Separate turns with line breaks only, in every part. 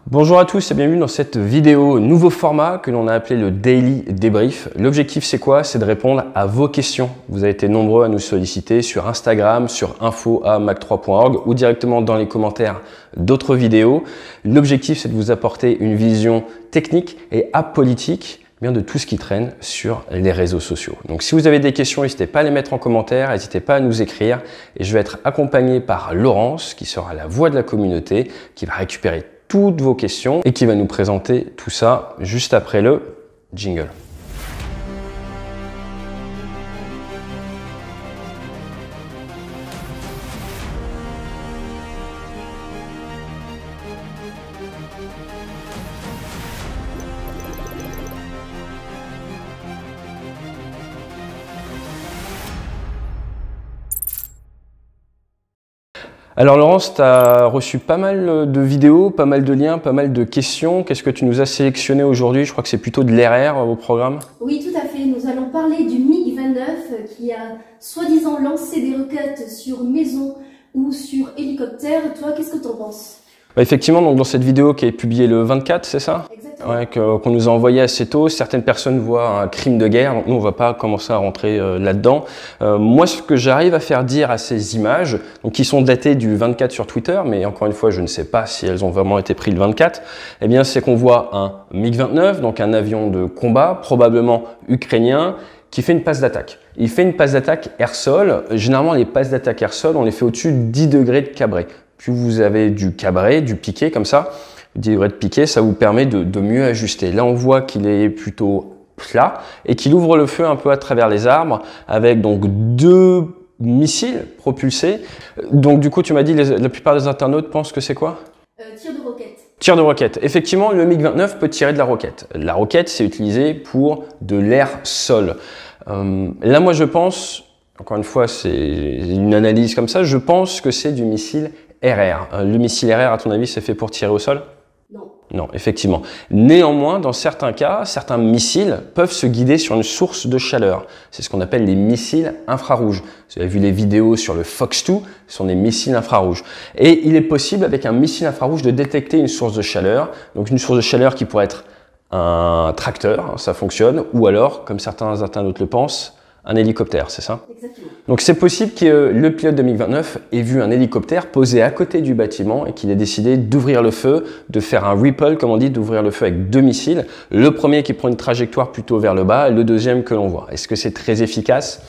Bonjour à tous et bienvenue dans cette vidéo nouveau format que l'on a appelé le Daily Débrief. L'objectif c'est quoi? C'est de répondre à vos questions. Vous avez été nombreux à nous solliciter sur Instagram, sur info@mac3.org ou directement dans les commentaires d'autres vidéos. L'objectif c'est de vous apporter une vision technique et apolitique de tout ce qui traîne sur les réseaux sociaux. Donc si vous avez des questions, n'hésitez pas à les mettre en commentaire, n'hésitez pas à nous écrire et je vais être accompagné par Laurence qui sera la voix de la communauté qui va récupérer toutes vos questions et qui va nous présenter tout ça juste après le jingle. Alors Laurence, tu as reçu pas mal de vidéos, pas mal de liens, pas mal de questions. Qu'est-ce que tu nous as sélectionné aujourd'hui? Je crois que c'est plutôt de l'RR au programme.
Oui, tout à fait. Nous allons parler du MiG-29 qui a soi-disant lancé des roquettes sur maison ou sur hélicoptère. Toi, qu'est-ce que tu en penses?
Effectivement, donc dans cette vidéo qui est publiée le 24, c'est ça?
Exactement.
Ouais, qu'on nous a envoyé assez tôt. Certaines personnes voient un crime de guerre, donc nous on va pas commencer à rentrer là-dedans. Moi, ce que j'arrive à faire dire à ces images, donc qui sont datées du 24 sur Twitter, mais encore une fois, je ne sais pas si elles ont vraiment été prises le 24, eh bien c'est qu'on voit un MiG-29, donc un avion de combat, probablement ukrainien, qui fait une passe d'attaque. Il fait une passe d'attaque air-sol. Généralement, les passes d'attaque air-sol, on les fait au-dessus de 10 degrés de cabré. Plus vous avez du cabré, du piqué comme ça, 10 degrés de piqué, ça vous permet de mieux ajuster. Là, on voit qu'il est plutôt plat et qu'il ouvre le feu un peu à travers les arbres avec donc deux missiles propulsés. Donc du coup, tu m'as dit, la plupart des internautes pensent que c'est quoi?
Tir de roquette.
Tir de roquette. Effectivement, le MiG-29 peut tirer de la roquette. La roquette, c'est utilisé pour de l'air-sol. Là, moi, je pense, encore une fois, c'est une analyse comme ça, je pense que c'est du missile RR. Le missile RR, à ton avis, c'est fait pour tirer au sol?
Non.
Non, effectivement. Néanmoins, dans certains cas, certains missiles peuvent se guider sur une source de chaleur. C'est ce qu'on appelle les missiles infrarouges. Vous avez vu les vidéos sur le Fox 2, ce sont des missiles infrarouges. Et il est possible, avec un missile infrarouge, de détecter une source de chaleur. Donc une source de chaleur qui pourrait être un tracteur, ça fonctionne, ou alors, comme certains internautes le pensent, un hélicoptère, c'est ça?
Exactement.
Donc c'est possible que le pilote de MiG-29 ait vu un hélicoptère posé à côté du bâtiment et qu'il ait décidé d'ouvrir le feu, de faire un repel, comme on dit, d'ouvrir le feu avec deux missiles. Le premier qui prend une trajectoire plutôt vers le bas et le deuxième que l'on voit. Est-ce que c'est très efficace?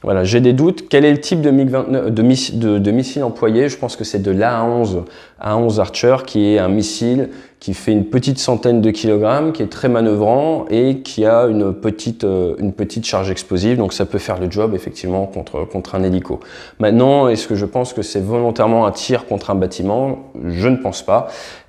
Voilà, j'ai des doutes. Quel est le type de MiG-29, de missile employé? Je pense que c'est de l'A11 Archer, qui est un missile qui fait une petite centaine de kilogrammes, qui est très manœuvrant et qui a une petite charge explosive. Donc ça peut faire le job effectivement contre un hélico. Maintenant, est-ce que je pense que c'est volontairement un tir contre un bâtiment? Je ne pense pas.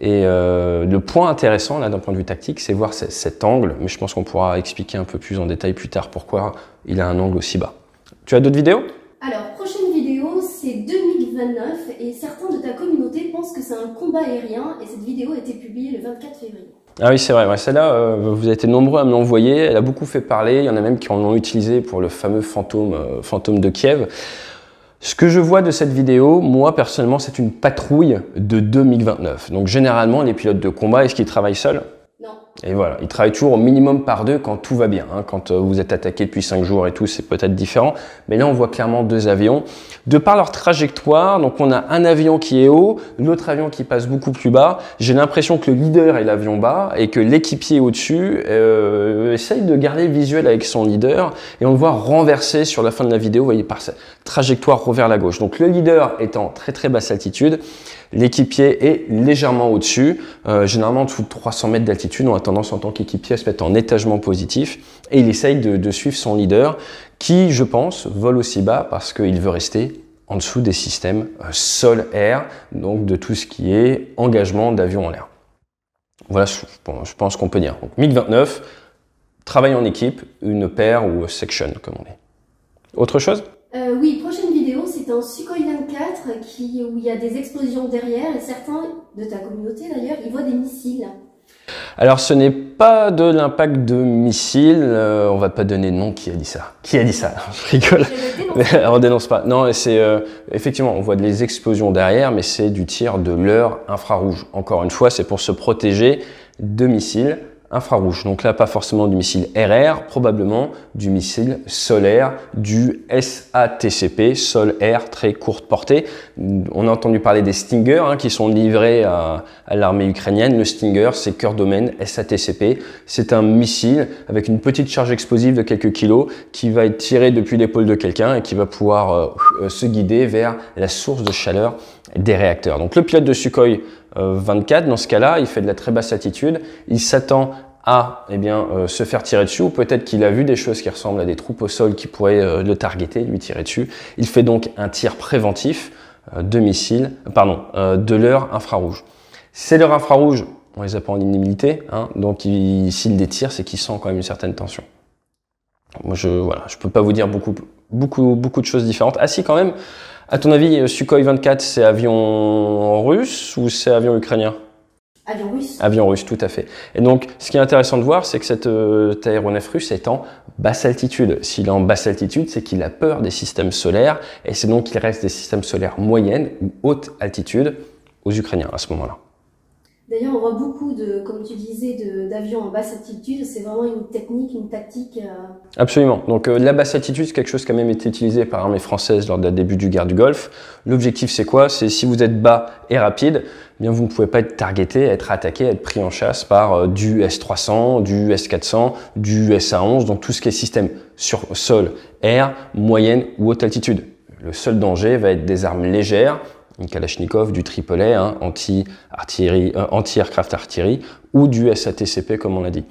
Et le point intéressant là d'un point de vue tactique, c'est voir cet angle. Mais je pense qu'on pourra expliquer un peu plus en détail plus tard pourquoi il a un angle aussi bas. Tu as d'autres vidéos?
Alors, prochaine vidéo, c'est 2 MiG-29 et certains de ta communauté pensent que c'est un combat aérien et cette vidéo a été publiée le 24 février.
Ah oui, c'est vrai. Ouais, celle-là, vous avez été nombreux à me l'envoyer. Elle a beaucoup fait parler. Il y en a même qui en ont utilisé pour le fameux fantôme de Kiev. Ce que je vois de cette vidéo, moi personnellement, c'est une patrouille de 2 MiG-29. Donc généralement, les pilotes de combat, est-ce qu'ils travaillent seuls?
Non.
Et voilà, ils travaillent toujours au minimum par deux quand tout va bien. Quand vous êtes attaqué depuis 5 jours et tout, c'est peut-être différent. Mais là, on voit clairement deux avions. De par leur trajectoire, donc on a un avion qui est haut, l'autre avion qui passe beaucoup plus bas. J'ai l'impression que le leader est l'avion bas et que l'équipier au-dessus essaye de garder le visuel avec son leader. Et on le voit renverser sur la fin de la vidéo, vous voyez, par sa trajectoire vers la gauche. Donc le leader est en très très basse altitude. L'équipier est légèrement au-dessus, généralement en dessous de 300 mètres d'altitude. On a tendance en tant qu'équipier à se mettre en étagement positif et il essaye de suivre son leader qui, je pense, vole aussi bas parce qu'il veut rester en dessous des systèmes sol-air, donc de tout ce qui est engagement d'avion en l'air. Voilà, je pense qu'on peut dire. Donc MiG-29, travail en équipe, une paire ou section comme on dit. Autre chose?
Oui, prochaine vidéo, c'est un Sukhoi 24 où il y a des explosions derrière et certains de ta communauté d'ailleurs, ils voient des missiles.
Alors, ce n'est pas de l'impact de missiles. On va pas donner de nom. Qui a dit ça? Qui a dit ça? Je rigole. On dénonce pas. Non, c'est effectivement, on voit des explosions derrière, mais c'est du tir de leurre infrarouge. Encore une fois, c'est pour se protéger de missiles infrarouge. Donc là, pas forcément du missile RR, probablement du missile solaire, du SATCP, sol-air, très courte portée. On a entendu parler des Stinger qui sont livrés à l'armée ukrainienne. Le Stinger, c'est cœur domaine SATCP. C'est un missile avec une petite charge explosive de quelques kilos qui va être tiré depuis l'épaule de quelqu'un et qui va pouvoir se guider vers la source de chaleur des réacteurs. Donc le pilote de Sukhoi 24, dans ce cas-là, il fait de la très basse altitude, il s'attend à se faire tirer dessus, ou peut-être qu'il a vu des choses qui ressemblent à des troupes au sol qui pourraient le targeter, lui tirer dessus. Il fait donc un tir préventif de missiles, de leurre infrarouge. Ces leurres infrarouges, on les a pas en inimilité, donc s'il les tire, c'est qu'il sent quand même une certaine tension. Moi, je peux pas vous dire beaucoup de choses différentes. Ah si, quand même. À ton avis, Sukhoi 24, c'est avion russe ou c'est avion ukrainien?
Avion russe.
Avion russe, tout à fait. Et donc, ce qui est intéressant de voir, c'est que cet aéronef russe est en basse altitude. S'il est en basse altitude, c'est qu'il a peur des systèmes solaires, et c'est donc qu'il reste des systèmes solaires moyennes ou haute altitude aux Ukrainiens à ce moment-là.
D'ailleurs, on voit beaucoup comme tu disais, d'avions en basse altitude. C'est vraiment une technique, une tactique.
Absolument. Donc la basse altitude, c'est quelque chose qui a même été utilisé par l'armée française lors du début du guerre du Golfe. L'objectif, c'est quoi? C'est si vous êtes bas et rapide, eh bien vous ne pouvez pas être targeté, être attaqué, être pris en chasse par du S-300, du S-400, du SA-11, donc tout ce qui est système sur sol, air, moyenne ou haute altitude. Le seul danger va être des armes légères, une Kalachnikov, du triple A, anti-aircraft artillery, ou du SATCP comme on l'a dit.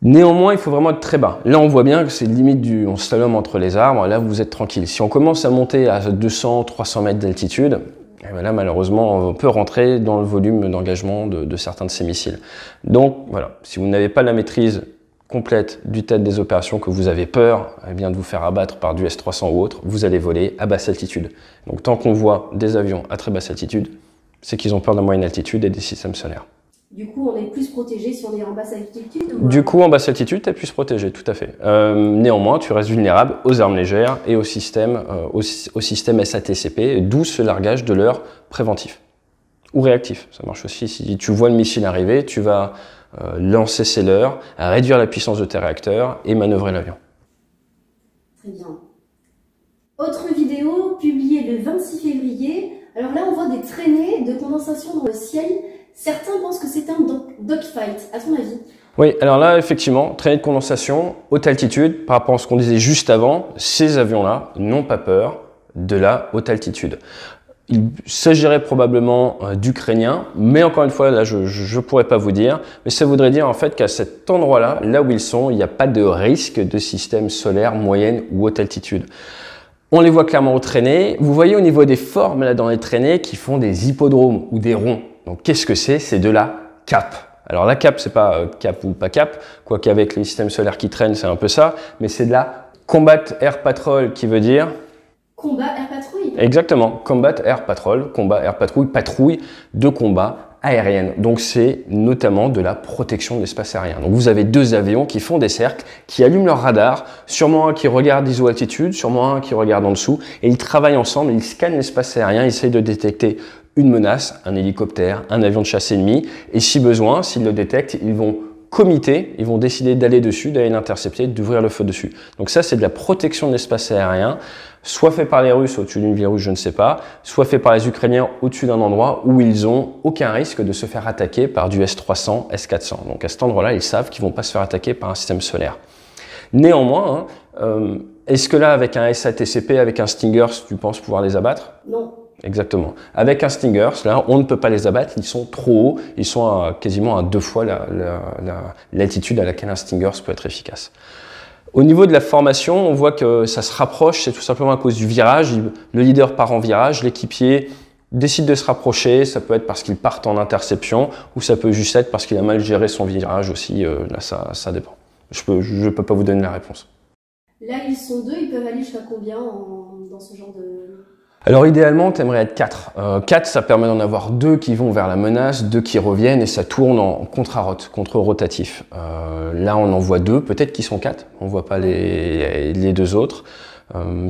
Néanmoins, il faut vraiment être très bas. Là, on voit bien que c'est limite on slalom entre les arbres. Là, vous êtes tranquille. Si on commence à monter à 200, 300 mètres d'altitude, là, malheureusement, on peut rentrer dans le volume d'engagement de certains de ces missiles. Donc, voilà. Si vous n'avez pas la maîtrise complète du tête des opérations, que vous avez peur de vous faire abattre par du S-300 ou autre, vous allez voler à basse altitude. Donc tant qu'on voit des avions à très basse altitude, c'est qu'ils ont peur de la moyenne altitude et des systèmes solaires.
Du coup, on est plus protégé si on est en basse altitude
Du coup, en basse altitude, tu es plus protégé, tout à fait. Néanmoins, tu restes vulnérable aux armes légères et au système SATCP, d'où ce largage de leurre préventif ou réactif. Ça marche aussi. Si tu vois le missile arriver, tu vas lancer ses leurres, réduire la puissance de tes réacteurs et manœuvrer l'avion.
Très bien. Autre vidéo publiée le 26 février. Alors là, on voit des traînées de condensation dans le ciel. Certains pensent que c'est un dogfight. À ton avis?
Oui, alors là, effectivement, traînées de condensation, haute altitude, par rapport à ce qu'on disait juste avant, ces avions-là n'ont pas peur de la haute altitude. Il s'agirait probablement d'Ukrainiens, mais encore une fois, là, je ne pourrais pas vous dire. Mais ça voudrait dire en fait qu'à cet endroit-là, là où ils sont, il n'y a pas de risque de système solaire moyenne ou haute altitude. On les voit clairement aux traînées. Vous voyez au niveau des formes là dans les traînées qui font des hippodromes ou des ronds. Donc qu'est-ce que c'est? C'est de la cape. Alors la cape, c'est pas cap ou pas cap, quoique avec les systèmes solaires qui traînent, c'est un peu ça, mais c'est de la Combat Air Patrol qui veut dire...
Combat Air Patrouille.
Exactement, Combat Air Patrol, combat air patrouille, patrouille de combat aérienne. Donc c'est notamment de la protection de l'espace aérien. Donc vous avez deux avions qui font des cercles, qui allument leur radar, sûrement un qui regarde iso-altitude, sûrement un qui regarde en dessous, et ils travaillent ensemble, ils scannent l'espace aérien, ils essayent de détecter une menace, un hélicoptère, un avion de chasse ennemi, et si besoin, s'ils le détectent, ils vont comité, ils vont décider d'aller dessus, d'aller l'intercepter, d'ouvrir le feu dessus. Donc ça, c'est de la protection de l'espace aérien, soit fait par les Russes au-dessus d'une ville russe, je ne sais pas, soit fait par les Ukrainiens au-dessus d'un endroit où ils ont aucun risque de se faire attaquer par du S-300, S-400. Donc à cet endroit-là, ils savent qu'ils vont pas se faire attaquer par un système solaire. Néanmoins, est-ce que là, avec un SATCP, avec un Stinger, tu penses pouvoir les abattre?
Non.
Exactement. Avec un Stinger, là, on ne peut pas les abattre, ils sont trop hauts, ils sont quasiment à 2 fois l'altitude à laquelle un Stinger peut être efficace. Au niveau de la formation, on voit que ça se rapproche, c'est tout simplement à cause du virage. Le leader part en virage, l'équipier décide de se rapprocher, ça peut être parce qu'il part en interception, ou ça peut juste être parce qu'il a mal géré son virage aussi, là ça dépend. Je peux pas vous donner la réponse.
Là, ils sont deux, ils peuvent aller jusqu'à combien dans ce genre de...
Alors idéalement, tu aimerais être 4. 4, ça permet d'en avoir 2 qui vont vers la menace, 2 qui reviennent et ça tourne en contre-rotatif. Là, on en voit 2, peut-être qu'ils sont 4, on ne voit pas les 2 autres.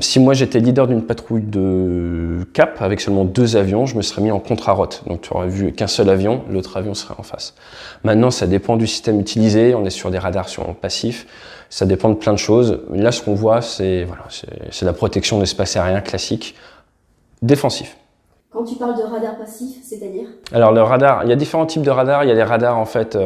Si moi j'étais leader d'une patrouille de cap avec seulement 2 avions, je me serais mis en contre-rote. Donc tu aurais vu qu'un seul avion, l'autre avion serait en face. Maintenant, ça dépend du système utilisé, on est sur des radars passifs, ça dépend de plein de choses. Là, ce qu'on voit, c'est la protection de l'espace aérien classique. Défensif.
Quand tu parles de radar passif, c'est-à-dire?
Alors le radar, il y a différents types de radars. Il y a des radars en fait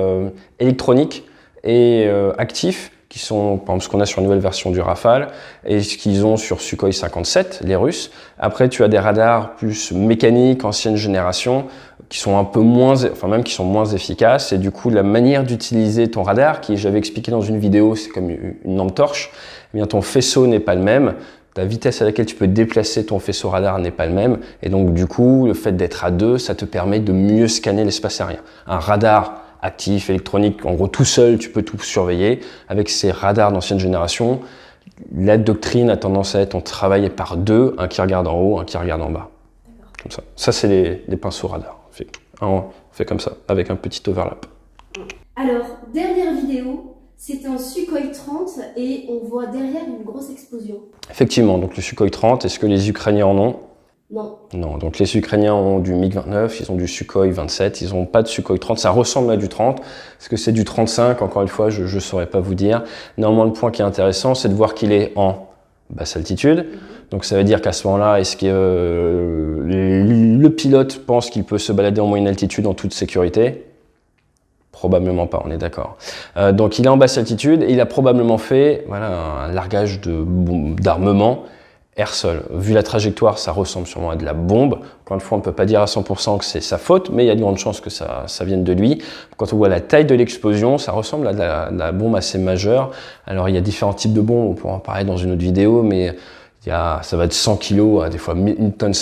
électroniques et actifs qui sont par exemple ce qu'on a sur une nouvelle version du Rafale et ce qu'ils ont sur Sukhoi 57, les Russes. Après tu as des radars plus mécaniques, ancienne génération, qui sont un peu moins, enfin même qui sont moins efficaces. Et du coup la manière d'utiliser ton radar, qui j'avais expliqué dans une vidéo, c'est comme une lampe torche. Eh bien ton faisceau n'est pas le même. La vitesse à laquelle tu peux déplacer ton faisceau radar n'est pas le même. Et donc, du coup, le fait d'être à 2, ça te permet de mieux scanner l'espace aérien. Un radar actif, électronique, en gros, tout seul, tu peux tout surveiller. Avec ces radars d'ancienne génération, la doctrine a tendance à être on travaille par 2, un qui regarde en haut, un qui regarde en bas. Comme ça. Ça, c'est les pinceaux radar. On fait comme ça, avec un petit overlap.
Alors, dernière vidéo. C'était en Sukhoi 30 et on voit derrière une grosse explosion.
Effectivement, donc le Sukhoi 30, est-ce que les Ukrainiens en ont?
Non.
Non, donc les Ukrainiens ont du MiG-29, ils ont du Sukhoi 27, ils n'ont pas de Sukhoi 30, ça ressemble à du 30. Est-ce que c'est du 35? Encore une fois, je ne saurais pas vous dire. Néanmoins, le point qui est intéressant, c'est de voir qu'il est en basse altitude. Donc ça veut dire qu'à ce moment-là, est-ce que le pilote pense qu'il peut se balader en moyenne altitude en toute sécurité? Probablement pas, on est d'accord. Donc il est en basse altitude et il a probablement fait un largage d'armement air-sol. Vu la trajectoire, ça ressemble sûrement à de la bombe. Encore une fois, on ne peut pas dire à 100% que c'est sa faute, mais il y a de grandes chances que ça vienne de lui. Quand on voit la taille de l'explosion, ça ressemble à de la bombe assez majeure. Alors il y a différents types de bombes, on pourra en parler dans une autre vidéo, mais ça va de 100 kg à des fois 1,5 tonne.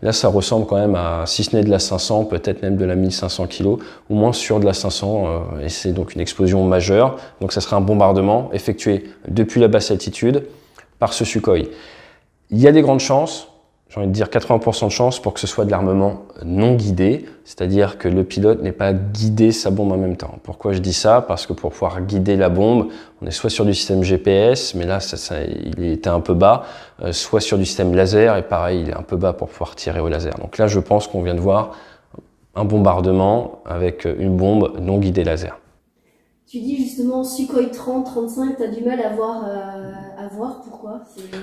Là, ça ressemble quand même à, si ce n'est de la 500, peut-être même de la 1500 kg, au moins sur de la 500. Et c'est donc une explosion majeure. Donc, ça serait un bombardement effectué depuis la basse altitude par ce Sukhoi. Il y a des grandes chances, j'ai envie de dire 80% de chances pour que ce soit de l'armement non guidé, c'est-à-dire que le pilote n'ait pas guidé sa bombe en même temps. Pourquoi je dis ça? Parce que pour pouvoir guider la bombe, on est soit sur du système GPS, mais là il était un peu bas, soit sur du système laser, et pareil, il est un peu bas pour pouvoir tirer au laser. Donc là, je pense qu'on vient de voir un bombardement avec une bombe non guidée laser.
Tu dis justement Sukhoi 30, 35, tu as du mal à voir pourquoi?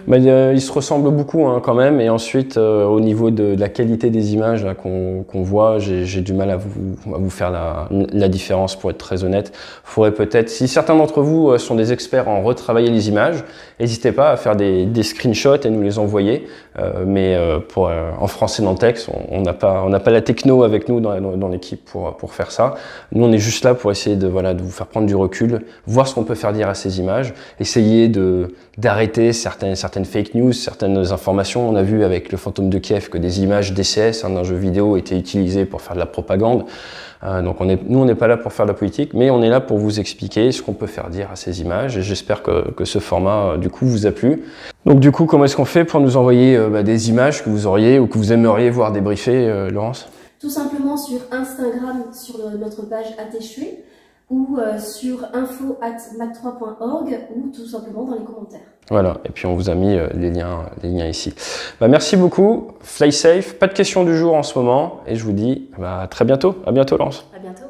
Ils se ressemblent beaucoup quand même, et ensuite au niveau de la qualité des images qu'on voit, j'ai du mal à vous faire la différence, pour être très honnête. Faudrait peut-être, si certains d'entre vous sont des experts en retravailler les images, n'hésitez pas à faire des screenshots et nous les envoyer, mais en français dans le texte, on n'a pas la techno avec nous dans l'équipe pour faire ça. Nous on est juste là pour essayer de vous faire prendre du recul, voir ce qu'on peut faire dire à ces images, essayer d'arrêter certaines fake news, certaines informations. On a vu avec le fantôme de Kiev que des images DCS d'un jeu vidéo étaient utilisées pour faire de la propagande. Donc nous on n'est pas là pour faire de la politique, mais on est là pour vous expliquer ce qu'on peut faire dire à ces images, et j'espère que ce format du coup vous a plu. Donc du coup, comment est-ce qu'on fait pour nous envoyer des images que vous auriez ou que vous aimeriez voir débriefées, Laurence?
Tout simplement sur Instagram, sur notre page ATChué, ou sur info@mac3.org, ou tout simplement dans les commentaires.
Voilà, et puis on vous a mis les liens ici. Merci beaucoup, fly safe, pas de questions du jour en ce moment, et je vous dis à très bientôt. À bientôt, Laurence.
À bientôt.